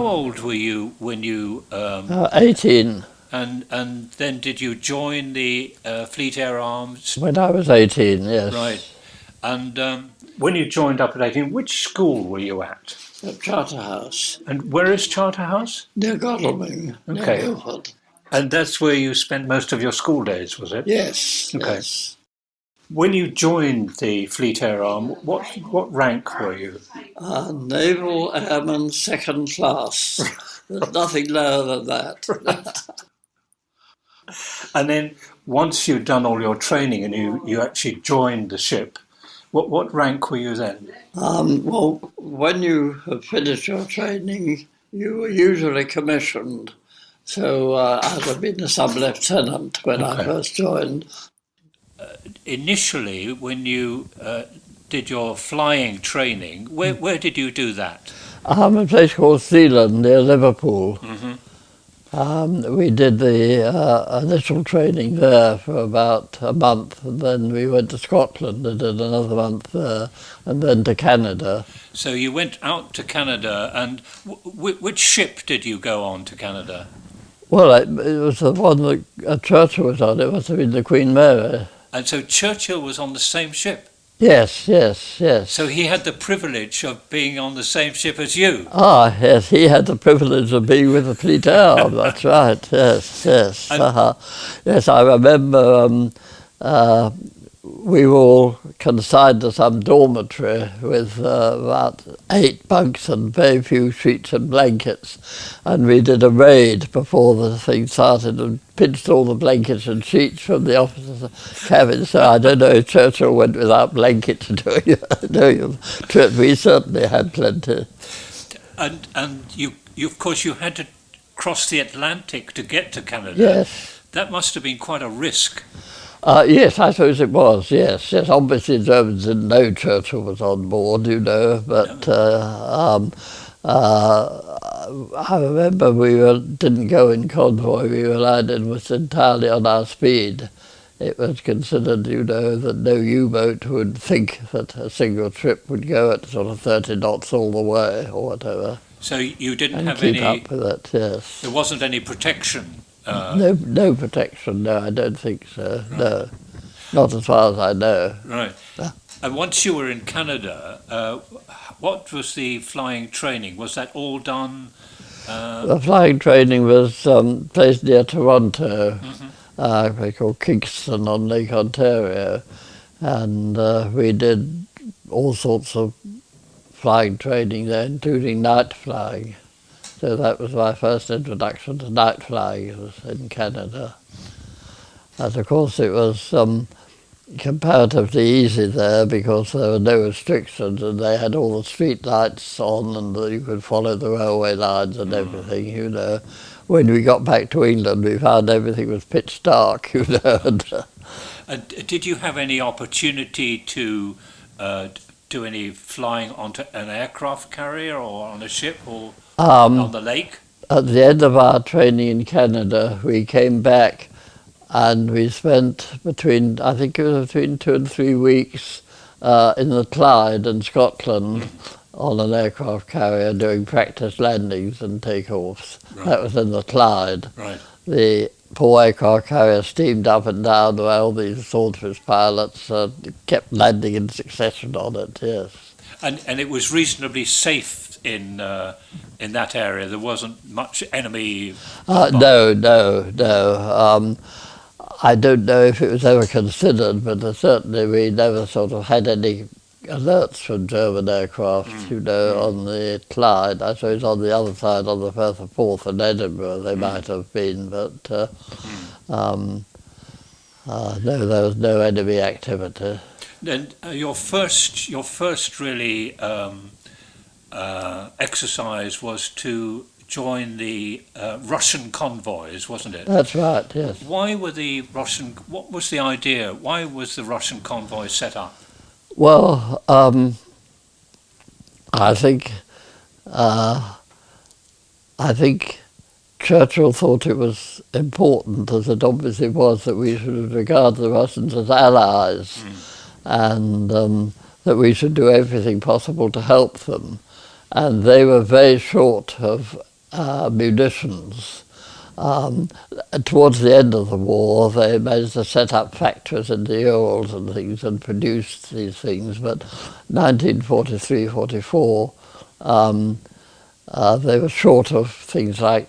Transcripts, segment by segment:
how old were you when you 18. and then did you join the Fleet Air Arms? When I was 18, yes. Right. And when you joined up at 18, which school were you at? At Charterhouse. And where is Charterhouse? Near Godalming, near Okay. Guildford. And that's where you spent most of your school days, was it? Yes, Okay. yes. When you joined the Fleet Air Arm, what rank were you? Naval Airman Second Class. There's nothing lower than that. And then once you'd done all your training and you actually joined the ship, what rank were you then? Well, when you have finished your training, you were usually commissioned. So I'd have been a sub-lieutenant when I first joined. Initially, when you did your flying training, where did you do that? A place called Zealand near Liverpool. Mm-hmm. We did the initial training there for about a month, and then we went to Scotland and did another month there, and then to Canada. So you went out to Canada, and which ship did you go on to Canada? Well, it was the one that Churchill was on. It must have been the Queen Mary. And so Churchill was on the same ship? Yes, yes, yes. So he had the privilege of being on the same ship as you? Ah, yes, he had the privilege of being with the Fleet Air. That's right, yes, yes. Yes, I remember we were all consigned to some dormitory with about 8 bunks and very few sheets and blankets, and we did a raid before the thing started and pinched all the blankets and sheets from the officers' cabin. So I don't know if Churchill went without blankets during the trip. We certainly had plenty. And you of course you had to cross the Atlantic to get to Canada. Yes. That must have been quite a risk. Yes, I suppose it was, yes. Obviously the Germans didn't know Churchill was on board, but I remember we didn't go in convoy, we relied almost entirely on our speed. It was considered, that no U-boat would think that a single ship would go at sort of 30 knots all the way or whatever. So you didn't have keep any... up with it, yes. There wasn't any protection? No protection, no, I don't think so, right. No. Not as far as I know. Right. And once you were in Canada, what was the flying training? Was that all done? The flying training was placed near Toronto, called Kingston on Lake Ontario, and we did all sorts of flying training there, including night flying. So that was my first introduction to night flying. It was in Canada. And of course it was comparatively easy there because there were no restrictions and they had all the street lights on and you could follow the railway lines and everything, When we got back to England we found everything was pitch dark, And did you have any opportunity to do any flying onto an aircraft carrier or on a ship or on the lake? At the end of our training in Canada, we came back and we spent between 2 and 3 weeks in the Clyde in Scotland on an aircraft carrier doing practice landings and takeoffs. Right. That was in the Clyde. Right. The poor aircraft carrier steamed up and down while these Swordfish pilots kept landing in succession on it, yes. And it was reasonably safe in that area? There wasn't much enemy? No. I don't know if it was ever considered, but certainly we never sort of had any alerts from German aircraft, on the Clyde. I suppose on the other side, on the Firth of Forth and Edinburgh, they might have been, but no, there was no enemy activity. And your first really exercise was to join the Russian convoys, wasn't it? That's right, yes. What was the idea? Why was the Russian convoy set up? Well, I think Churchill thought it was important, as it obviously was, that we should regard the Russians as allies and that we should do everything possible to help them. And they were very short of munitions. Towards the end of the war, they managed to set up factories in the Urals and things and produced these things. But 1943-44, they were short of things like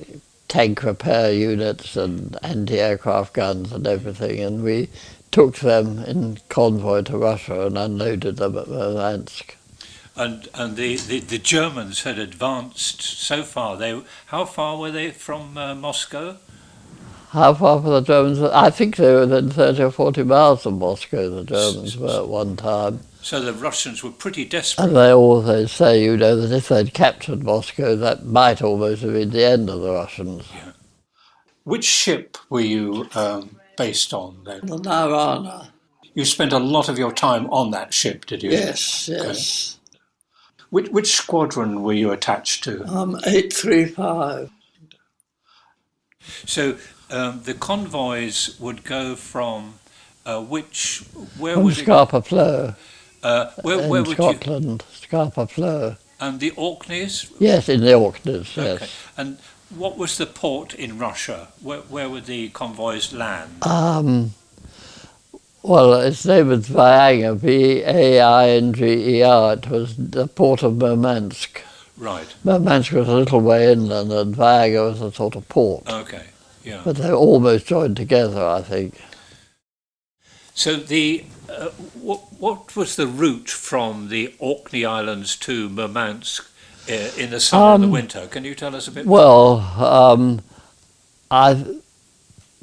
tank repair units and anti-aircraft guns and everything, and we took them in convoy to Russia and unloaded them at Murmansk. And the Germans had advanced so far. How far were they from Moscow? How far from the Germans? I think they were within 30 or 40 miles of Moscow, the Germans were at one time. So the Russians were pretty desperate. And they always say, you know, that if they'd captured Moscow, that might almost have been the end of the Russians. Yeah. Which ship were you based on then? The Narana. You spent a lot of your time on that ship, did you? Yes, yes. Okay. Which squadron were you attached to? 835. So the convoys would go from where From would Scapa Flow. where in would Scotland, Scapa Flow. And the Orkneys? Yes, in the Orkneys, yes. Okay. And what was the port in Russia? Where would the convoys land? Well, its name was Vianger, Vainger. It was the port of Murmansk. Right. Murmansk was a little way inland, and Vianger was a sort of port. Okay, yeah. But they almost joined together, I think. So what was the route from the Orkney Islands to Murmansk in the summer and the winter? Can you tell us a bit more? Well, I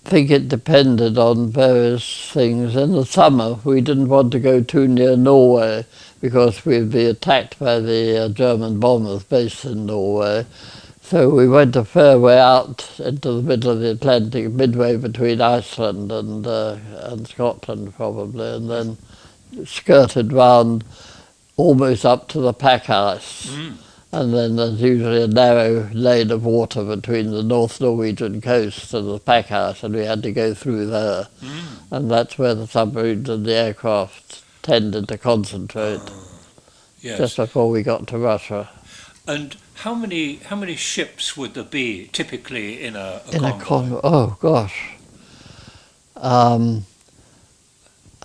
think it depended on various things. In the summer, we didn't want to go too near Norway because we'd be attacked by the German bombers based in Norway. So we went a fair way out into the middle of the Atlantic, midway between Iceland and Scotland probably, and then skirted round almost up to the pack ice. Mm. And then there's usually a narrow lane of water between the North Norwegian coast and the pack ice, and we had to go through there. Mm. And that's where the submarines and the aircraft tended to concentrate, Yes. just before we got to Russia. And how many ships would there be typically in a convoy? Oh gosh, I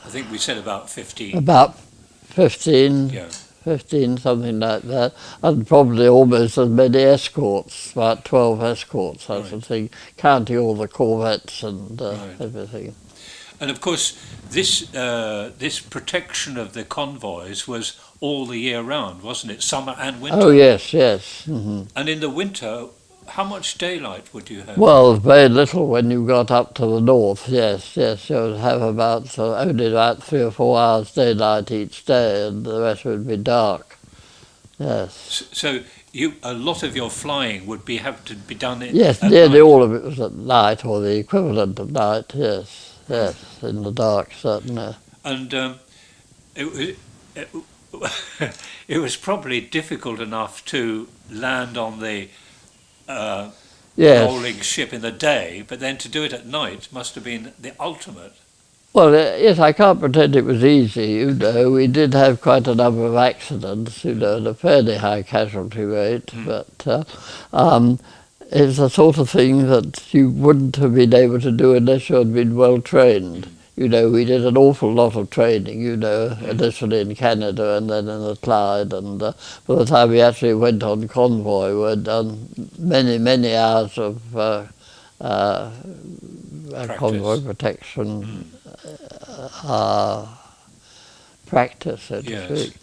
think we said about 15. about 15. Yeah. 15, something like that, and probably almost as many escorts, about 12 escorts, I should think, counting all the corvettes and everything. And of course, this protection of the convoys was all the year round, wasn't it? Summer and winter. Oh yes, yes. Mm-hmm. And in the winter, how much daylight would you have? Well, very little when you got up to the north. Yes. You would have only about 3 or 4 hours daylight each day, and the rest would be dark. Yes. So a lot of your flying would have to be done at nearly night. all of it was at night, or the equivalent of night. Yes, in the dark, certainly. And it was probably difficult enough to land on the rolling ship in the day, but then to do it at night must have been the ultimate. Well, yes, I can't pretend it was easy, you know. We did have quite a number of accidents, you know, at a fairly high casualty rate, but it's the sort of thing that you wouldn't have been able to do unless you had been well trained. You know, we did an awful lot of training, you know, initially in Canada and then in the Clyde, and by the time we actually went on convoy, we'd done many, many hours of convoy protection practice, so to speak.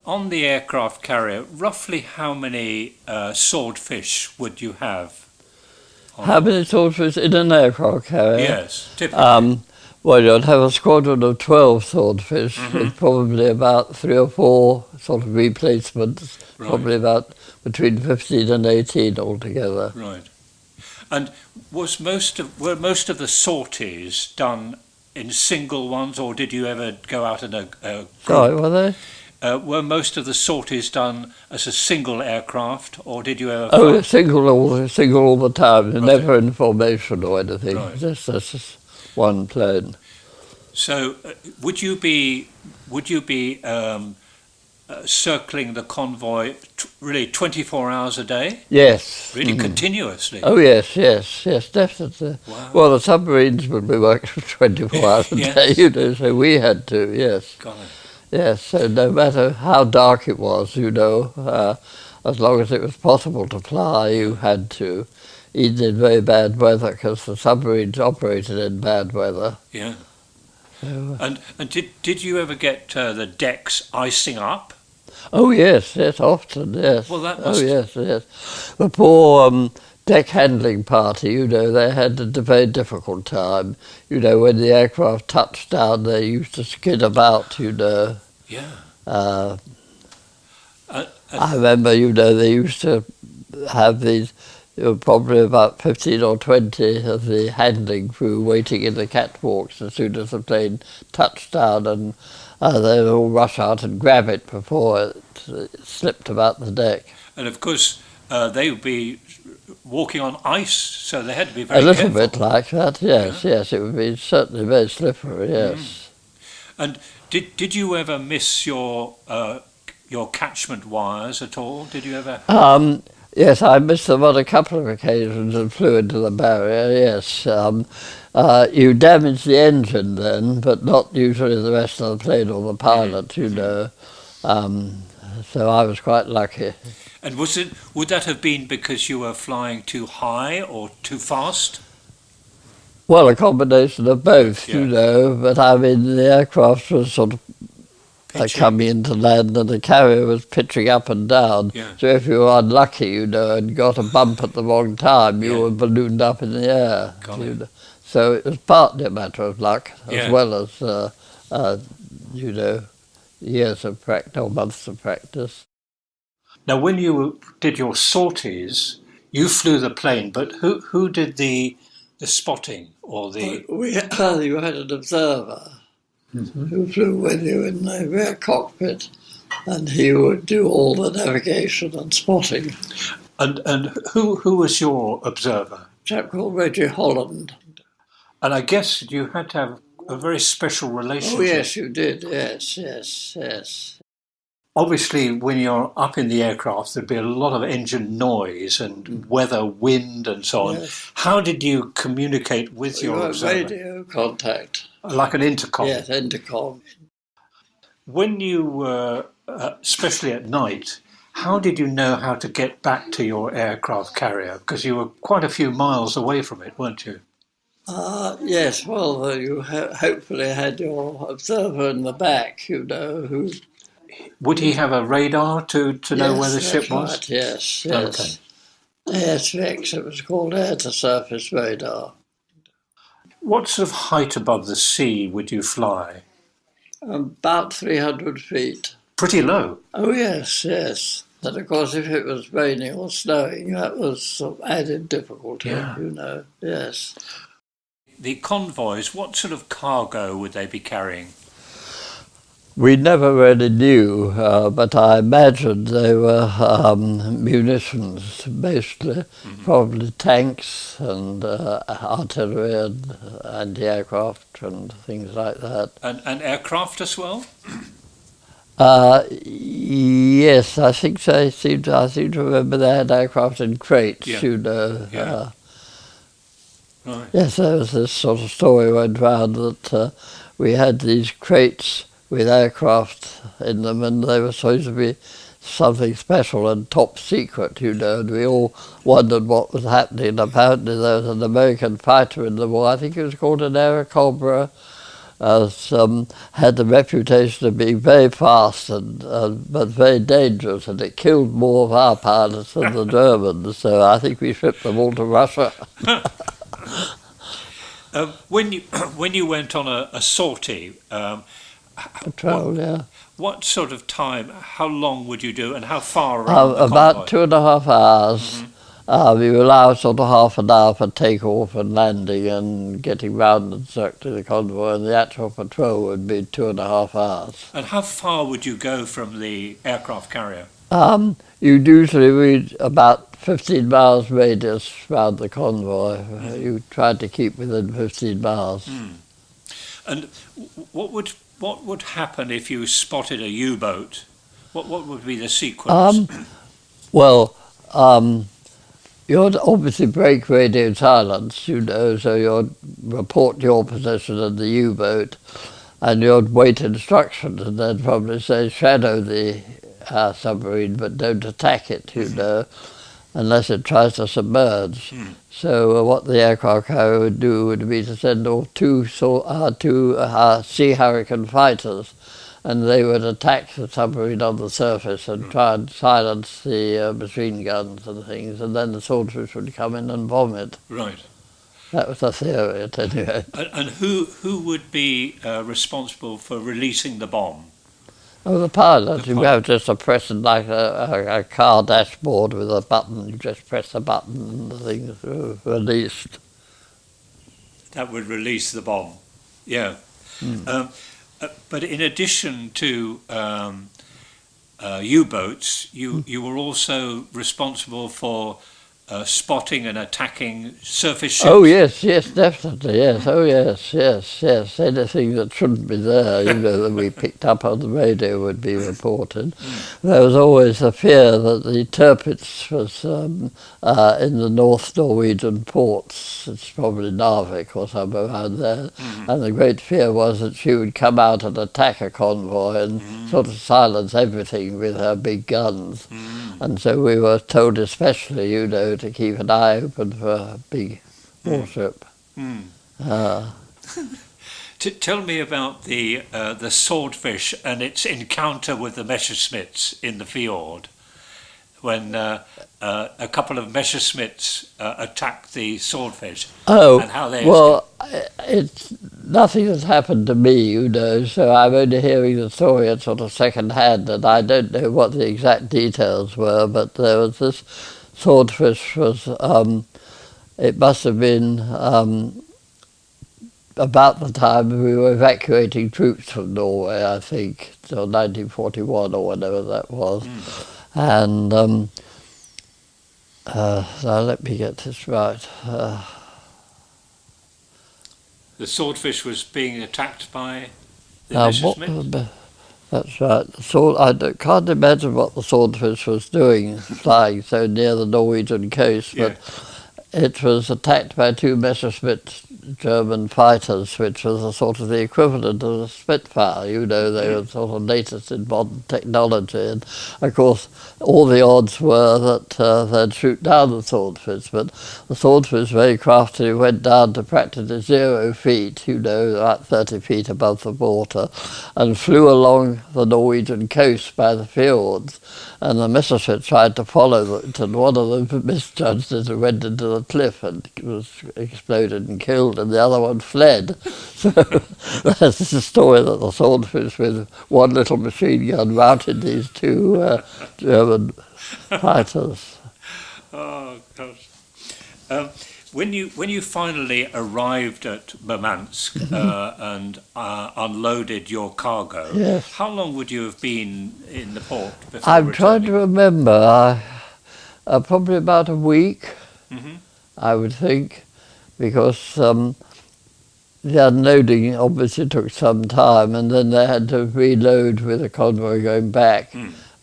On the aircraft carrier, roughly how many swordfish would you have? How many swordfish in an aircraft carrier? Yes, typically. Well, you'd have a squadron of 12 swordfish with probably about 3 or 4 sort of replacements, probably about between 15 and 18 altogether. Right. And were most of the sorties done in single ones, or did you ever go out in a group? Sorry, were they? Were most of the sorties done as a single aircraft, or did you ever? Oh, single all the time, never in formation or anything, just as one plane. So, would you be circling the convoy really 24 hours a day? Yes. Really continuously? Oh, yes, definitely. Wow. Well, the submarines would be working 24 hours a Yes. day, you know, so we had to, yes. Got it. Yes, so no matter how dark it was, you know, as long as it was possible to fly, you had to, even in very bad weather, because the submarines operated in bad weather. Yeah. So, And did you ever get the decks icing up? oh, yes, often, yes. Well, that Oh, must... yes. The poor deck handling party, you know, they had a very difficult time. You know, when the aircraft touched down, they used to skid about, you know. Yeah. I remember, you know, they used to have these, there were probably about 15 or 20 of the handling crew waiting in the catwalks as soon as the plane touched down, and they'd all rush out and grab it before it slipped about the deck. And of course, they would be walking on ice, so they had to be A very little careful. bit like that, yes, yes. It would be certainly very slippery, yes. And did you ever miss your catchment wires at all? Did you ever? Yes, I missed them on a couple of occasions and flew into the barrier, yes. You damaged the engine then, but not usually the rest of the plane or the pilot, you know. So I was quite lucky. And would that have been because you were flying too high or too fast? Well, a combination of both, Yeah. you know, but I mean, the aircraft was sort of Pitching. coming into land and the carrier was pitching up and down. Yeah. So if you were unlucky, you know, and got a bump at the wrong time, you Yeah. were ballooned up in the air. Got you it. know. So it was partly a matter of luck, as Yeah. well as, you know, years of practice or months of practice. Now, when you did your sorties, you flew the plane, but who did the spotting or the? You had an observer who flew with you in the rear cockpit, and he would do all the navigation and spotting. And who was your observer? A chap called Reggie Holland. And I guess you had to have a very special relationship. Oh, yes, you did. Yes. Obviously, when you're up in the aircraft, there'd be a lot of engine noise and weather, wind, and so on. Yes. How did you communicate with You your had observer? radio contact. Like an intercom? Yes, intercom. When you were, especially at night, how did you know how to get back to your aircraft carrier? Because you were quite a few miles away from it, weren't you? Yes, well, you hopefully had your observer in the back, you know, who... Would he have a radar to know where the ship was? Right, yes. Okay. ASVX, it was called air-to-surface radar. What sort of height above the sea would you fly? About 300 feet. Pretty low. Oh, yes. And of course, if it was raining or snowing, that was sort of added difficulty, you know, yes. The convoys, what sort of cargo would they be carrying? We never really knew, but I imagined they were munitions, mostly, probably tanks and artillery and anti-aircraft and things like that. And aircraft as well? Yes, I think so. I seem to remember they had aircraft in crates, you know. Yeah. Right. Yes, there was this sort of story went round that we had these crates with aircraft in them, and they were supposed to be something special and top secret, you know, and we all wondered what was happening. And apparently there was an American fighter in the war, I think it was called an Airacobra, had the reputation of being very fast and but very dangerous, and it killed more of our pilots than the Germans, so I think we shipped them all to Russia. When you went on a sortie, Patrol, yeah. what sort of time, how long would you do and how far around the about convoy? 2.5 hours. We were allowed sort of half an hour for takeoff and landing and getting round and circling the convoy, and the actual patrol would be 2.5 hours. And how far would you go from the aircraft carrier? You'd usually read about 15 miles radius round the convoy. You tried to keep within 15 miles. And what would happen if you spotted a U-boat What would be the sequence? Well, you'd obviously break radio silence, you know, so you'd report your position in the U-boat, and you'd wait instructions, and then probably say shadow the submarine, but don't attack it, you know, unless it tries to submerge. So what the aircraft carrier would do would be to send off two Sea Hurricane fighters, and they would attack the submarine on the surface and try and silence the machine guns and things, and then the Swordfish would come in and bomb it. Right. That was the theory, at any rate. And who would be responsible for releasing the bomb? Oh, the pilot. The You have just a press like a car dashboard with a button. You just press the button and the thing's released. That would release the bomb. Yeah. But in addition to U-boats, you were also responsible for spotting and attacking surface ships. Oh yes, definitely, yes. Oh yes. Anything that shouldn't be there, you know, that we picked up on the radio would be reported. There was always a fear that the Tirpitz was in the North Norwegian ports. It's probably Narvik or somewhere around there. And the great fear was that she would come out and attack a convoy and sort of silence everything with her big guns. And so we were told especially, you know, to keep an eye open for a big warship. Tell me about the Swordfish and its encounter with the Messerschmitts in the fjord, when a couple of Messerschmitts attacked the Swordfish. Oh, and how they well, it's nothing has happened to me, you know, so I'm only hearing the story at sort of second hand, and I don't know what the exact details were, but there was this Swordfish was, it must have been about the time we were evacuating troops from Norway, I think, till 1941 or whatever that was. And now let me get this right. The Swordfish was being attacked by the Messerschmitt? That's right. Can't imagine what the Swordfish was doing, flying so near the Norwegian coast, but it was attacked by two Messerschmitt German fighters, which was a sort of the equivalent of a Spitfire. You know, they were sort of latest in modern technology, and of course all the odds were that they'd shoot down the Swordfish, but the Swordfish very craftily went down to practically 0 feet, you know, about 30 feet above the water, and flew along the Norwegian coast by the fjords, and the Messerschmitt tried to follow it, and one of them misjudged it and went into the cliff and was exploded and killed, and the other one fled. So that's the story that the Swordfish with one little machine gun routed these two German fighters. Oh gosh! When you finally arrived at Murmansk and unloaded your cargo, yes. How long would you have been in the port before I'm returning? trying to remember. Probably about a week, I would think, because the unloading obviously took some time, and then they had to reload with a convoy going back.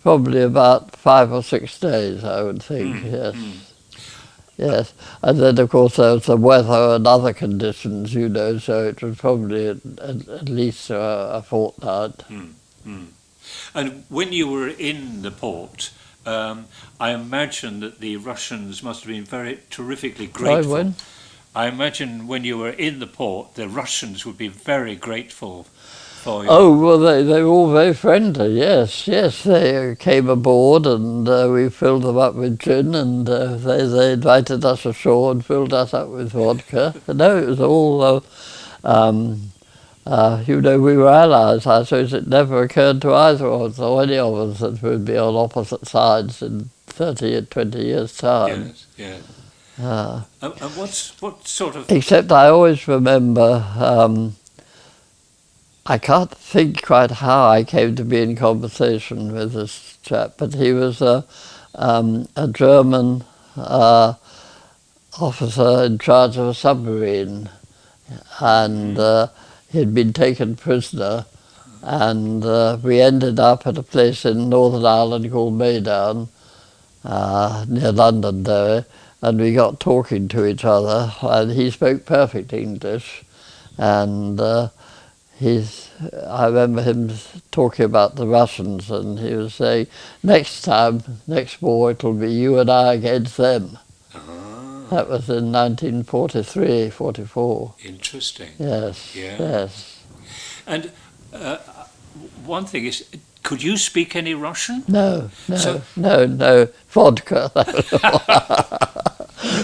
Probably about 5 or 6 days, I would think, yes. Yes, and then of course there was the weather and other conditions, you know, so it was probably at least a fortnight. And when you were in the port, I imagine that the Russians must have been very terrifically grateful. When? I imagine when you were in the port, the Russians would be very grateful for you. Oh, well, they were all very friendly, yes. They came aboard and we filled them up with gin, and they invited us ashore and filled us up with vodka. No, it was all, you know, we were allies. I suppose it never occurred to either of us or any of us that we'd be on opposite sides in 30 or 20 years' time. Yes. And what sort of... Except I always remember, I can't think quite how I came to be in conversation with this chap, but he was a German officer in charge of a submarine, and he'd been taken prisoner And we ended up at a place in Northern Ireland called Maydown, near Londonderry, and we got talking to each other, and he spoke perfect English, and I remember him talking about the Russians, and he was saying, next war, it'll be you and I against them. That was in 1943, 44. Interesting. Yes, Yeah. yes. And one thing is, could you speak any Russian? No, So- no, vodka.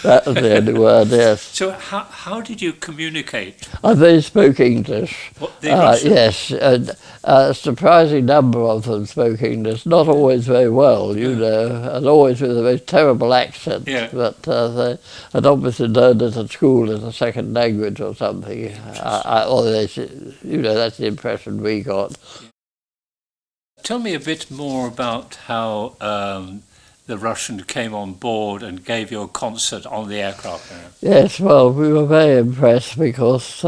That was the only word, yes. So how did you communicate? They spoke English. What, the Russian? Yes, and a surprising number of them spoke English, not always very well, you know, and always with a most terrible accent. Yeah. But they had obviously learned it at school as a second language or something. Or they, you know, that's the impression we got. Tell me a bit more about how the Russian came on board and gave you a concert on the aircraft carrier. Yes, well, we were very impressed because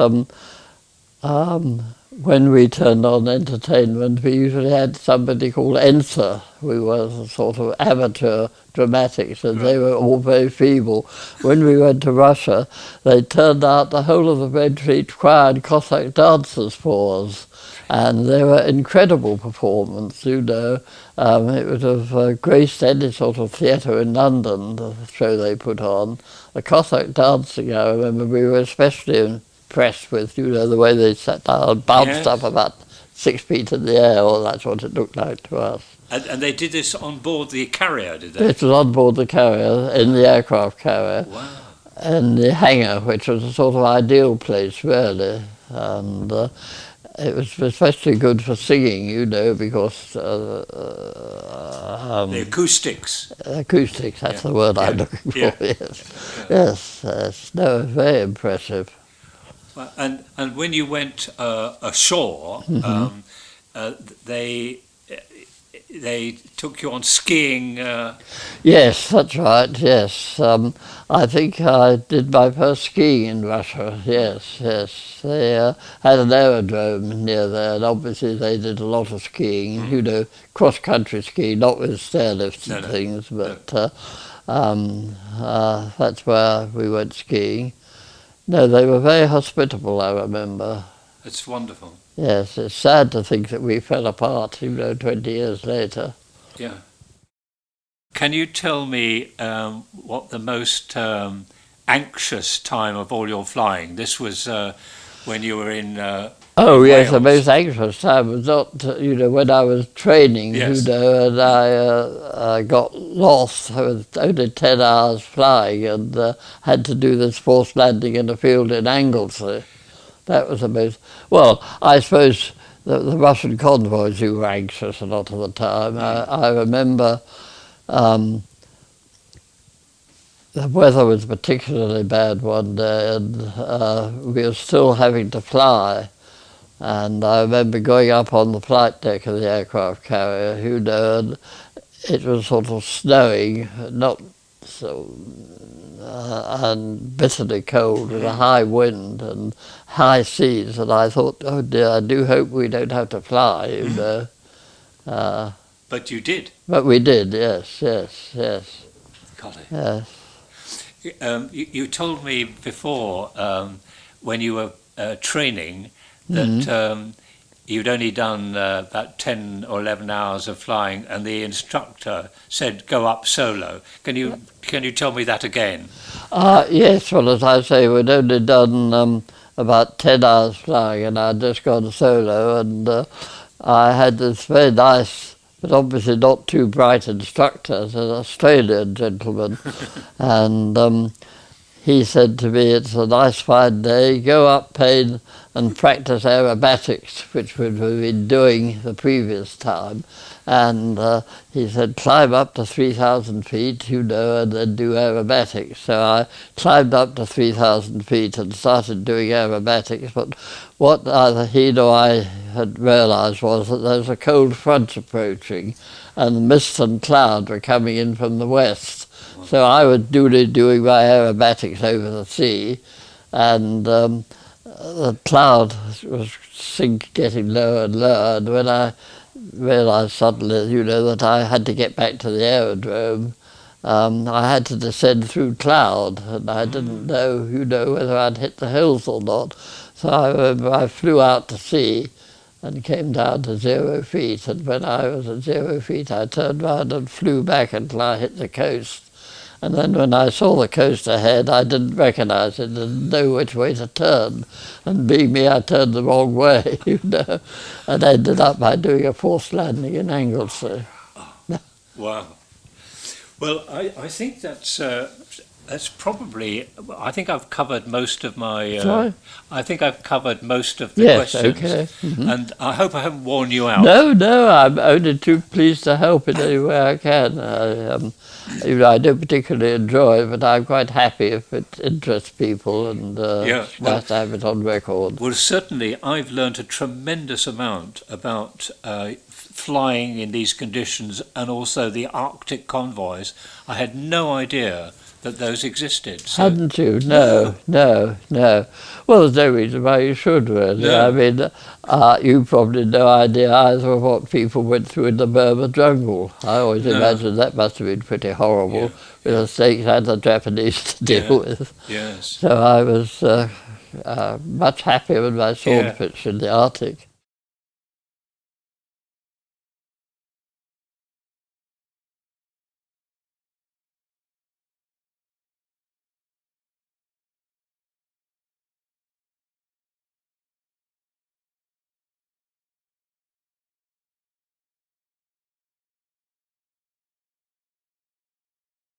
when we turned on entertainment, we usually had somebody called Enser, who was a sort of amateur dramatics, and they were all very feeble. When we went to Russia, they turned out the whole of the Red Fleet Choir and Cossack dancers for us. And they were incredible performance, you know. It would have graced any sort of theatre in London, the show they put on. The Cossack dancing, I remember, we were especially impressed with, you know, the way they sat down and bounced up about 6 feet in the air, or that's what it looked like to us. And they did this on board the carrier, did they? It was on board the carrier, in the aircraft carrier, Wow. and the hangar, which was a sort of ideal place, really. And it was especially good for singing, you know, because The acoustics. acoustics, that's the word I'm looking for, yes. Yes, no, very impressive. Well, and when you went ashore, they took you on skiing. Yes, that's right, yes. I think I did my first skiing in Russia, yes. They had an aerodrome near there, and obviously they did a lot of skiing, you know, cross-country skiing, not with stairlifts and things, but that's where we went skiing. No, they were very hospitable, I remember. It's wonderful. Yes, it's sad to think that we fell apart, you know, 20 years later. Yeah. Can you tell me what the most anxious time of all your flying? This was when you were in Oh, in yes, the Wales. most anxious time was not, you know, when I was training, Yes. you know, and I got lost. I was only 10 hours flying and had to do this forced landing in a field in Anglesey. That was the most, well, I suppose the Russian convoys, you were anxious a lot of the time. I remember the weather was particularly bad one day, and we were still having to fly. And I remember going up on the flight deck of the aircraft carrier, you know, and it was sort of snowing, not so, and bitterly cold, with a high wind and high seas, and I thought, oh dear, I do hope we don't have to fly, you know. But you did. But we did, yes. Got it. Yes. You told me before when you were training that you'd only done about 10 or 11 hours of flying, and the instructor said go up solo. Can you tell me that again? Yes, well, as I say, we'd only done about 10 hours flying, and I'd just gone solo, and I had this very nice, but obviously not too bright instructor, an Australian gentleman, and he said to me, it's a nice fine day, go up, Payne, and practice aerobatics, which we'd been doing the previous time. And he said, climb up to 3,000 feet, you know, and then do aerobatics. So I climbed up to 3,000 feet and started doing aerobatics. But what neither he nor I had realised was that there was a cold front approaching, and mist and cloud were coming in from the west. So I was doing my aerobatics over the sea, and the cloud was getting lower and lower, and when I realised suddenly, that I had to get back to the aerodrome, I had to descend through cloud, and I didn't know, whether I'd hit the hills or not. So I remember I flew out to sea and came down to 0 feet, and when I was at 0 feet I turned round and flew back until I hit the coast. And then when I saw the coast ahead, I didn't recognise it, didn't know which way to turn. And being me, I turned the wrong way, and ended up by doing a forced landing in Anglesey. Wow. Well, I think that's probably. I think I've covered most of my. Sorry? I think I've covered most of the Yes, questions. okay. Mm-hmm. And I hope I haven't worn you out. No, I'm only too pleased to help in any way I can. I don't particularly enjoy it, but I'm quite happy if it interests people, and it's nice to have it on record. Well, certainly, I've learned a tremendous amount about flying in these conditions, and also the Arctic convoys. I had no idea that those existed. So. Hadn't you? No. Well, there's no reason why you should, really. No. I mean, you probably had no idea either of what people went through in the Burma jungle. I always imagined that must have been pretty horrible, with the snakes and the Japanese to deal with. Yes. So I was much happier with my swordfish in the Arctic.